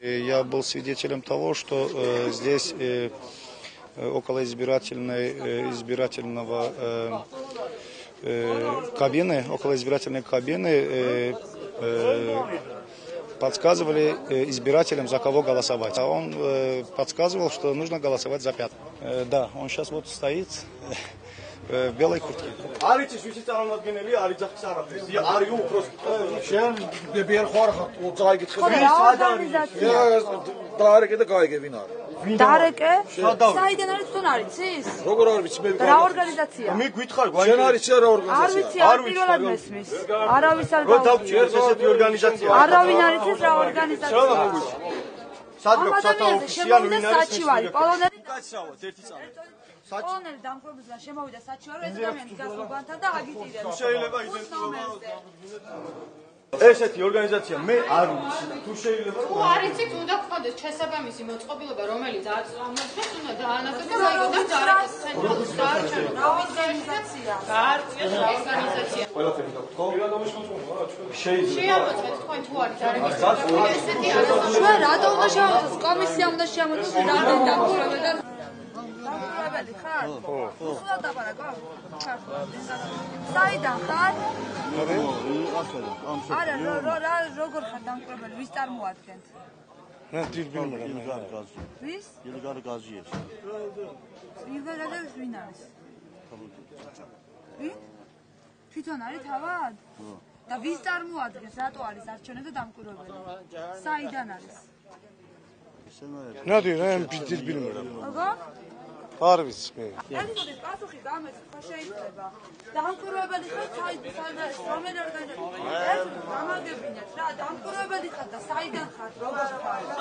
Я был свидетелем того, что здесь около избирательного кабины, около избирательной кабины подсказывали избирателям, за кого голосовать. А он подсказывал, что нужно голосовать за Пятого. Да, он сейчас вот стоит в белой куртке. Dareke? Saiden არის თვითონ არის ის? როგორ არ ვიცი მე რა ორგანიზაცია? მე გითხარ შენ არის რა ორგანიზაცია? არ ვიცი, არ პირველად მესმის. არავის არ გავუჩიერ ესეთი ორგანიზაცია. არავინ არ იცის რა ორგანიზაცია. სადღაც სათავსიანი ვინ არის? საჩივარი, პოლონელი. უკაცრავად ერთი წამი. პოლონელი დამხობისგან შემოვიდა საჩივარი, ეს ადამიანი გასულგანთან და აგიტირებს. შეიძლება ესეთი ორგანიზაცია მე არ ვიცი და თუ შეიძლება თუ არ იცით უნდა გქონდეს შესაბამისი მოწყობილობა რომელიც აწარმოებს უნდა დაანახოს და მაიგოთ დარეკოს ცენტრალურ საარჩევნო ორგანიზაცია ორგანიზაცია ყველაფერი დაგთხოვ შეიძლება შეამოწმეთ თქვენ თუ არის დარეკის ესეთი ადამიანები ჩვენ რატო უნდა შევამოწმოთ კომისია უნდა შემოწმოს რამდენი დამკვირვებელი და დამკვირვებელი ხარ? სულ დაბარაკო? საიდან ხარ? არა, როგორ ხარ დამკვირვებელი? ვის წარმოადგენთ? Nə deyir bilmirəm. ვის? ილეგალი გაზიებს. ილეგალი ვინ არის? ვინ? თვითონ არის თავად? და ვის წარმოადგენს? რატო არის არჩევნები და დამკვირვებელი? საიდან არის? Nə deyir, mən bilmirəm. როგორ? არ ვიცი მე. ელიზაბეთ პასუხი გამეცი ხო შეიძლება. დამკვირვებელი ხარ რომელი ორგანიზაცია? ეს გამაგებინეთ რა, დამკვირვებელი ხარ და საიდან ხარ? როგორ ხარ?